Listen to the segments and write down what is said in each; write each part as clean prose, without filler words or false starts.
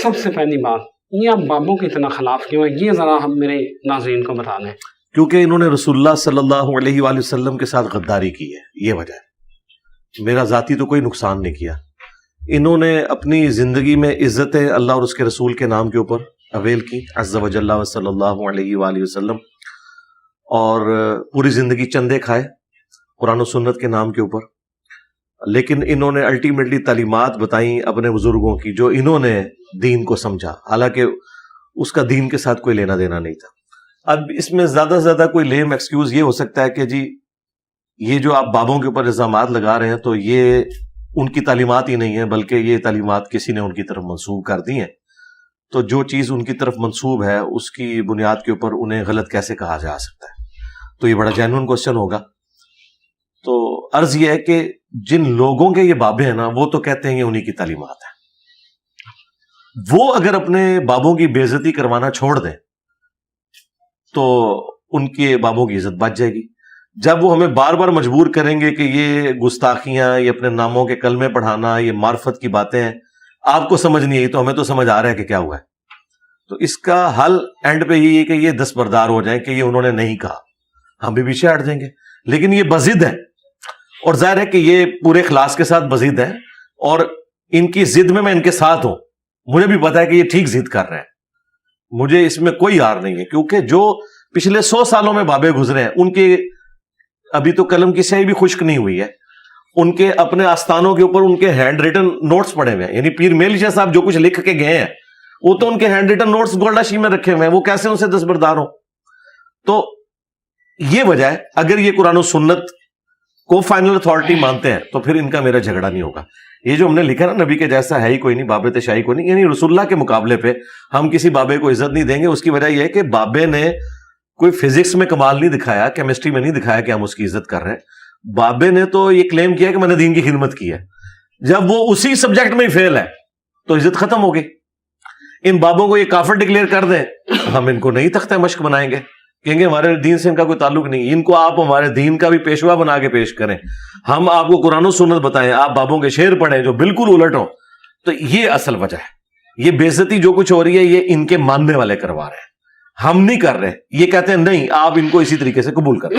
سب سے پہلی بات یہ آپ بابوں کے اتنا خلاف کیوں ہے، یہ ذرا ہم میرے ناظرین کو بتا دیں۔ کیونکہ انہوں نے رسول اللہ صلی اللہ علیہ وآلہ وسلم کے ساتھ غداری کی ہے، یہ وجہ ہے۔ میرا ذاتی تو کوئی نقصان نہیں کیا، انہوں نے اپنی زندگی میں عزت اللہ اور اس کے رسول کے نام کے اوپر اویل کی عز و جل و صلی اللہ علیہ وآلہ وسلم، اور پوری زندگی چندے کھائے قرآن و سنت کے نام کے اوپر، لیکن انہوں نے الٹیمیٹلی تعلیمات بتائیں اپنے بزرگوں کی جو انہوں نے دین کو سمجھا، حالانکہ اس کا دین کے ساتھ کوئی لینا دینا نہیں تھا۔ اب اس میں زیادہ سے زیادہ کوئی لیم ایکسکیوز یہ ہو سکتا ہے کہ جی یہ جو آپ بابوں کے اوپر الزامات لگا رہے ہیں تو یہ ان کی تعلیمات ہی نہیں ہے، بلکہ یہ تعلیمات کسی نے ان کی طرف منسوب کر دی ہیں، تو جو چیز ان کی طرف منسوب ہے اس کی بنیاد کے اوپر انہیں غلط کیسے کہا جا سکتا ہے؟ تو یہ بڑا جینوئن کوسچن ہوگا۔ تو عرض یہ ہے کہ جن لوگوں کے یہ بابے ہیں نا وہ تو کہتے ہیں یہ انہی کی تعلیمات ہیں، وہ اگر اپنے بابوں کی بے عزتی کروانا چھوڑ دیں تو ان کے بابوں کی عزت بچ جائے گی۔ جب وہ ہمیں بار بار مجبور کریں گے کہ یہ گستاخیاں، یہ اپنے ناموں کے کلمے پڑھانا، یہ معرفت کی باتیں ہیں، آپ کو سمجھ نہیں آئی تو ہمیں تو سمجھ آ رہا ہے کہ کیا ہوا ہے، تو اس کا حل اینڈ پہ یہی ہے کہ یہ دستبردار ہو جائیں کہ یہ انہوں نے نہیں کہا، ہم بھی پیچھے ہٹ جائیں گے۔ لیکن یہ بضد ہے، اور ظاہر ہے کہ یہ پورے اخلاص کے ساتھ بضد ہے، اور ان کی ضد میں ان کے ساتھ ہوں، مجھے بھی پتا ہے کہ یہ ٹھیک ضد کر رہے ہیں، مجھے اس میں کوئی یار نہیں ہے، کیونکہ جو پچھلے 100 سالوں میں بابے گزرے ہیں ان کے ابھی تو قلم کی سیاہی بھی خشک نہیں ہوئی ہے، ان کے اپنے آستانوں کے اوپر ان کے ہینڈ ریٹن نوٹس پڑے ہوئے ہیں، یعنی پیر میل شاہ صاحب جو کچھ لکھ کے گئے ہیں وہ تو ان کے ہینڈ ریٹن نوٹس گولڈاشی میں رکھے ہوئے ہیں، وہ کیسے ان سے دستبردار ہوں؟ تو یہ وجہ ہے، اگر یہ قرآن و سنت کو فائنل اتھارٹی مانتے ہیں تو پھر ان کا میرا جھگڑا نہیں ہوگا۔ یہ جو ہم نے لکھا نا نبی کے جیسا ہے ہی کوئی نہیں، بابے تشائی کوئی نہیں، یعنی رسول اللہ کے مقابلے پہ ہم کسی بابے کو عزت نہیں دیں گے۔ اس کی وجہ یہ ہے کہ بابے نے کوئی فزکس میں کمال نہیں دکھایا، کیمسٹری میں نہیں دکھایا کہ ہم اس کی عزت کر رہے ہیں۔ بابے نے تو یہ کلیم کیا کہ میں نے دین کی خدمت کی ہے، جب وہ اسی سبجیکٹ میں ہی فیل ہے تو عزت ختم ہوگی۔ ان بابوں کو یہ کافر ڈکلیئر کر دیں، ہم ان کو نہیں تختہ مشق بنائیں گے، کہیں گے ہمارے دین سے ان کا کوئی تعلق نہیں، ان کو آپ ہمارے دین کا بھی پیشوا بنا کے پیش کریں، ہم آپ کو قرآن و سنت بتائیں، آپ بابوں کے شعر پڑھیں جو بالکل الٹ ہوں۔ تو یہ اصل وجہ ہے، یہ بے عزتی جو کچھ ہو رہی ہے یہ ان کے ماننے والے کروا رہے ہیں، ہم نہیں کر رہے۔ یہ کہتے ہیں نہیں آپ ان کو اسی طریقے سے قبول کریں۔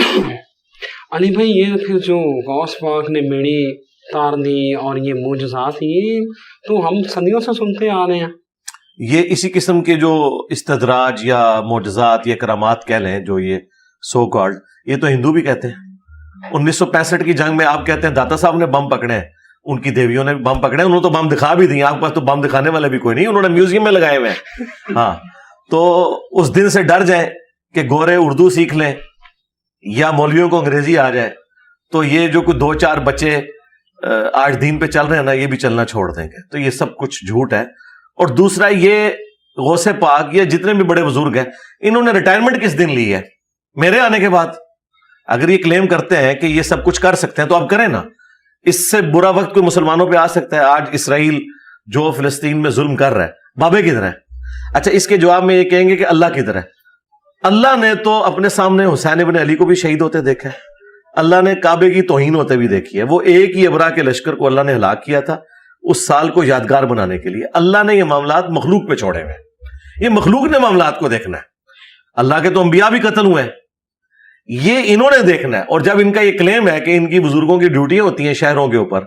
علی بھائی یہ پھر جو غوث پاک نے بیڑی تار دی اور یہ معجزات، یہ تو ہم صدیوں سے سنتے آ رہے ہیں۔ یہ اسی قسم کے جو استدراج یا معجزات یا کرامات کہہ لیں جو یہ سو کالڈ، یہ تو ہندو بھی کہتے ہیں۔ 1965 کی جنگ میں آپ کہتے ہیں داتا صاحب نے بم پکڑے ہیں، ان کی دیویوں نے بھی بم پکڑے، انہوں نے تو بم دکھا بھی دی، آپ کے پاس تو بم دکھانے والے بھی کوئی نہیں، انہوں نے میوزیم میں لگائے ہوئے ہیں۔ ہاں تو اس دن سے ڈر جائیں کہ گورے اردو سیکھ لیں یا مولویوں کو انگریزی آ جائے تو یہ جو کوئی 2-4 بچے آج دین پہ چل رہے ہیں نا یہ بھی چلنا چھوڑ دیں گے۔ تو یہ سب کچھ جھوٹ ہے۔ اور دوسرا یہ غوث پاک یا جتنے بھی بڑے بزرگ ہیں انہوں نے ریٹائرمنٹ کس دن لی ہے؟ میرے آنے کے بعد۔ اگر یہ کلیم کرتے ہیں کہ یہ سب کچھ کر سکتے ہیں تو اب کریں نا، اس سے برا وقت کوئی مسلمانوں پہ آ سکتا ہے؟ آج اسرائیل جو فلسطین میں ظلم کر رہا ہے، بابے کدھر ہے؟ اچھا اس کے جواب میں یہ کہیں گے کہ اللہ کدھر ہے؟ اللہ نے تو اپنے سامنے حسین ابن علی کو بھی شہید ہوتے دیکھا ہے، اللہ نے کعبے کی توہین ہوتے بھی دیکھی ہے۔ وہ ایک ہی ابرا کے لشکر کو اللہ نے ہلاک کیا تھا اس سال کو یادگار بنانے کے لیے۔ اللہ نے یہ معاملات مخلوق پہ چھوڑے ہوئے ہیں، یہ مخلوق نے معاملات کو دیکھنا ہے۔ اللہ کے تو انبیاء بھی قتل ہوئے ہیں، یہ انہوں نے دیکھنا ہے۔ اور جب ان کا یہ کلیم ہے کہ ان کی بزرگوں کی ڈیوٹیاں ہوتی ہیں شہروں کے اوپر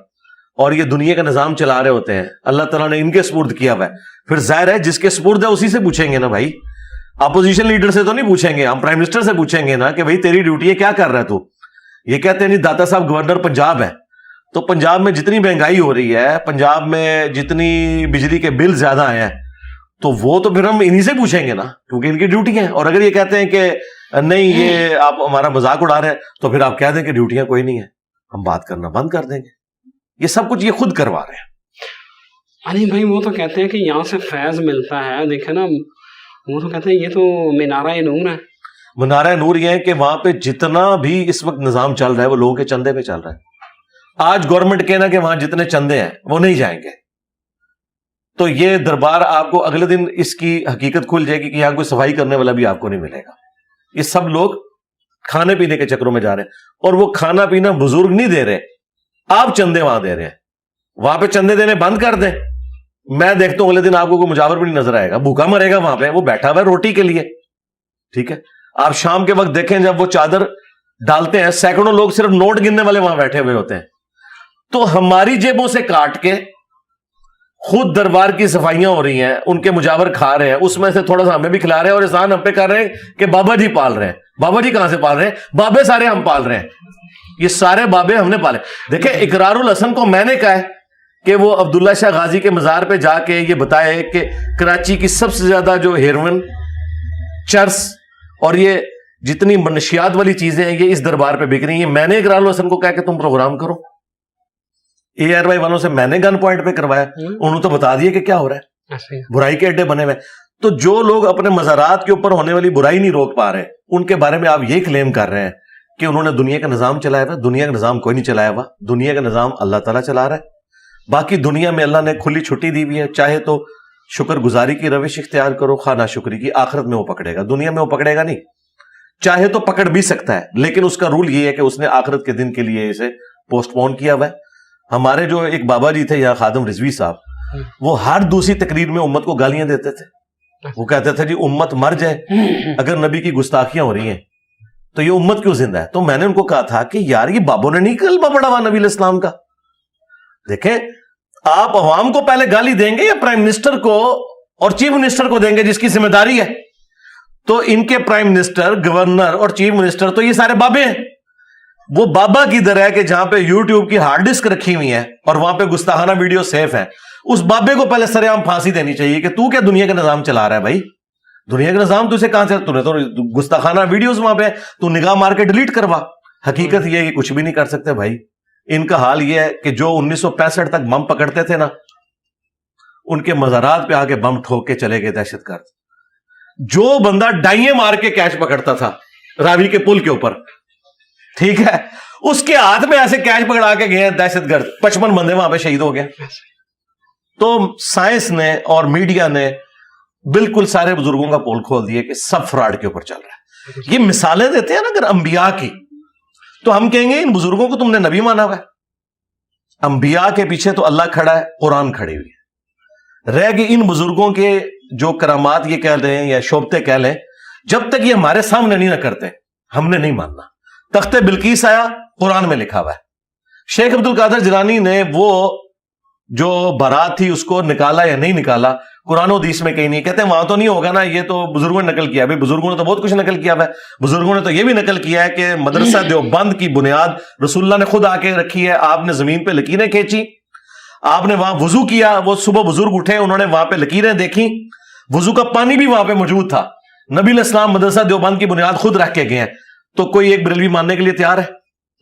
اور یہ دنیا کا نظام چلا رہے ہوتے ہیں، اللہ تعالیٰ نے ان کے سپرد کیا ہوا ہے، پھر ظاہر ہے جس کے سپرد ہے اسی سے پوچھیں گے نا بھائی، اپوزیشن لیڈر سے تو نہیں پوچھیں گے، ہم پرائم منسٹر سے پوچھیں گے نا کہ بھائی تیری ڈیوٹی ہے، کیا کر رہا ہے تو؟ یہ کہتے ہیں نہیں داتا صاحب گورنر پنجاب ہے، تو پنجاب میں جتنی مہنگائی ہو رہی ہے، پنجاب میں جتنی بجلی کے بل زیادہ آئے ہیں، تو وہ تو پھر ہم انہی سے پوچھیں گے نا، کیونکہ ان کی ڈیوٹی ہے۔ اور اگر یہ کہتے ہیں کہ نہیں یہ آپ ہمارا مذاق اڑا رہے ہیں، تو پھر آپ کہہ دیں کہ ڈیوٹیاں کوئی نہیں ہے، ہم بات کرنا بند کر دیں گے۔ یہ سب کچھ یہ خود کروا رہے ہیں۔ علی بھائی وہ تو کہتے ہیں کہ یہاں سے فیض ملتا ہے، دیکھیں نا وہ تو کہتے ہیں یہ تو مینارہ نور ہے۔ منارہ نور یہ ہے کہ وہاں پہ جتنا بھی اس وقت نظام چل رہا ہے وہ لوگوں کے چندے پہ چل رہا ہے۔ آج گورنمنٹ کہنا کہ وہاں جتنے چندے ہیں وہ نہیں جائیں گے، تو یہ دربار آپ کو اگلے دن اس کی حقیقت کھل جائے گی کہ یہاں کوئی صفائی کرنے والا بھی آپ کو نہیں ملے گا۔ یہ سب لوگ کھانے پینے کے چکروں میں جا رہے ہیں، اور وہ کھانا پینا بزرگ نہیں دے رہے، آپ چندے وہاں دے رہے ہیں، وہاں پہ چندے دینے بند کر دیں، میں دیکھتا ہوں اگلے دن آپ کو کوئی مجاور بھی نہیں نظر آئے گا, بھوکا مرے گا وہاں پہ, وہ بیٹھا ہوا ہے روٹی کے لیے. ٹھیک ہے, آپ شام کے وقت دیکھیں جب وہ چادر ڈالتے ہیں سینکڑوں لوگ صرف نوٹ گننے والے وہاں بیٹھے ہوئے ہوتے ہیں. تو ہماری جیبوں سے کاٹ کے خود دربار کی صفائیاں ہو رہی ہیں, ان کے مجاور کھا رہے ہیں, اس میں سے تھوڑا سا ہمیں بھی کھلا رہے ہیں, اور احسان ہم پہ کر رہے ہیں کہ بابا جی پال رہے ہیں. بابا جی کہاں سے پال رہے ہیں؟ بابے سارے ہم پال رہے ہیں, یہ سارے بابے ہم نے پالے. دیکھیں اقرار الحسن کو میں نے کہا ہے کہ وہ عبداللہ شاہ غازی کے مزار پہ جا کے یہ بتائے کہ کراچی کی سب سے زیادہ جو ہیروئن, چرس اور یہ جتنی منشیات والی چیزیں ہیں یہ اس دربار پہ بک رہی ہیں. میں نے اقرار الحسن کو کہا کہ تم پروگرام کرو. اے آر وائی والوں سے میں نے گن پوائنٹ پہ کروایا, انہوں تو بتا دیا کہ کیا ہو رہا ہے, برائی کے اڈے بنے ہوئے. تو جو لوگ اپنے مزارات کے اوپر ہونے والی برائی نہیں روک پا رہے, ان کے بارے میں آپ یہ کلیم کر رہے ہیں کہ انہوں نے دنیا کا نظام چلایا ہوا. دنیا کا نظام کوئی نہیں چلایا ہوا, دنیا کا نظام اللہ تعالیٰ چلا رہا ہے. باقی دنیا میں اللہ نے کھلی چھٹی دی ہوئی ہے, چاہے تو شکر گزاری کی روش اختیار کرو, خواہ ناشکری کی. آخرت میں وہ پکڑے گا, دنیا میں وہ پکڑے گا نہیں. چاہے تو پکڑ بھی سکتا ہے, لیکن اس کا رول یہ ہے کہ اس نے آخرت کے دن کے لیے اسے پوسٹ پون کیا ہوا ہے. ہمارے جو ایک بابا جی تھے یہاں خادم رضوی صاحب, وہ ہر دوسری تقریر میں امت کو گالیاں دیتے تھے. وہ کہتے تھے جی امت مر جائے اگر نبی کی گستاخیاں ہو رہی ہیں تو یہ امت کیوں زندہ ہے. تو میں نے ان کو کہا تھا کہ یار یہ بابوں نے نہیں کلمہ پڑھا ہوا نبی علیہ السلام کا. دیکھیں آپ عوام کو پہلے گالی دیں گے یا پرائم منسٹر کو اور چیف منسٹر کو دیں گے جس کی ذمہ داری ہے؟ تو ان کے پرائم منسٹر, گورنر اور چیف منسٹر تو یہ سارے بابے ہیں. وہ بابا کی در ہے کہ جہاں پہ یوٹیوب کی ہارڈ ڈسک رکھی ہوئی ہے اور وہاں پہ گستاخانہ ویڈیو سیف ہے, اس بابے کو پہلے سرعام پھانسی دینی چاہیے کہ تو کیا دنیا کا نظام چلا رہا ہے بھائی؟ دنیا کا نظام تو اسے کہاں سے, تو گستاخانہ ویڈیوز وہاں پہ تو نگاہ مار کے ڈیلیٹ کروا. حقیقت یہ ہے کہ کچھ بھی نہیں کر سکتے بھائی. ان کا حال یہ ہے کہ جو 1965 تک بم پکڑتے تھے نا, ان کے مزارات پہ آگے بم ٹھوک کے چلے گئے دہشت گرد. جو بندہ ڈائیں مار کے کیش پکڑتا تھا راوی کے پل کے اوپر, ٹھیک ہے, اس کے ہاتھ میں ایسے کیش پکڑا کے گئے دہشت گرد, 55 بندے وہاں پہ شہید ہو گئے. تو سائنس نے اور میڈیا نے بالکل سارے بزرگوں کا پول کھول دیا کہ سب فراڈ کے اوپر چل رہا ہے. یہ مثالیں دیتے ہیں نا اگر انبیاء کی, تو ہم کہیں گے ان بزرگوں کو تم نے نبی مانا ہوا ہے. انبیاء کے پیچھے تو اللہ کھڑا ہے, قرآن کھڑی ہوئی ہے. رہ گئے ان بزرگوں کے جو کرامات یہ کہہ لیں یا شوبتے کہہ لیں, جب تک یہ ہمارے سامنے نہیں نہ کرتے ہم نے نہیں ماننا. تخت بلقیس آیا, قرآن میں لکھا ہوا ہے. شیخ عبد القادر جیلانی نے وہ جو بارات تھی اس کو نکالا یا نہیں نکالا, قرآن و حدیث میں کہیں نہیں. کہتے ہیں وہاں تو نہیں ہوگا نا, یہ تو بزرگوں نے نقل کیا. بھائی بزرگوں نے تو بہت کچھ نقل کیا ہوا ہے. بزرگوں نے تو یہ بھی نقل کیا ہے کہ مدرسہ دیوبند کی بنیاد رسول اللہ نے خود آ کے رکھی ہے. آپ نے زمین پہ لکیریں کھینچی, آپ نے وہاں وضو کیا, وہ صبح بزرگ اٹھے, انہوں نے وہاں پہ لکیریں دیکھی, وضو کا پانی بھی وہاں پہ موجود تھا. نبی علیہ السلام مدرسہ دیوبند کی بنیاد خود رکھ کے گئے ہیں. تو کوئی ایک بریلوی ماننے کے لیے تیار ہے؟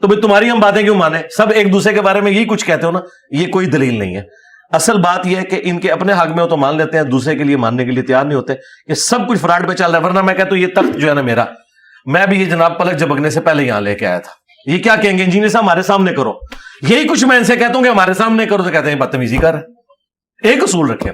تو بھائی تمہاری ہم باتیں کیوں مانے؟ سب ایک دوسرے کے بارے میں یہی کچھ کہتے ہو نا, یہ کوئی دلیل نہیں ہے. اصل بات یہ ہے کہ ان کے اپنے حق میں ہو تو مان لیتے ہیں, دوسرے کے لیے ماننے کے لیے تیار نہیں ہوتے. یہ سب کچھ فراڈ پہ چل رہا ہے. ورنہ میں کہتا ہوں یہ تخت جو ہے نا میرا, میں بھی یہ جناب پلک جھپکنے سے پہلے یہاں لے کے آیا تھا. یہ کیا کہیں گے انجینئر صاحب ہمارے سامنے کرو, یہی کچھ میں ان سے کہتا ہوں کہ ہمارے سامنے کرو, تو کہتے ہیں بدتمیزی کر. ایک اصول رکھے.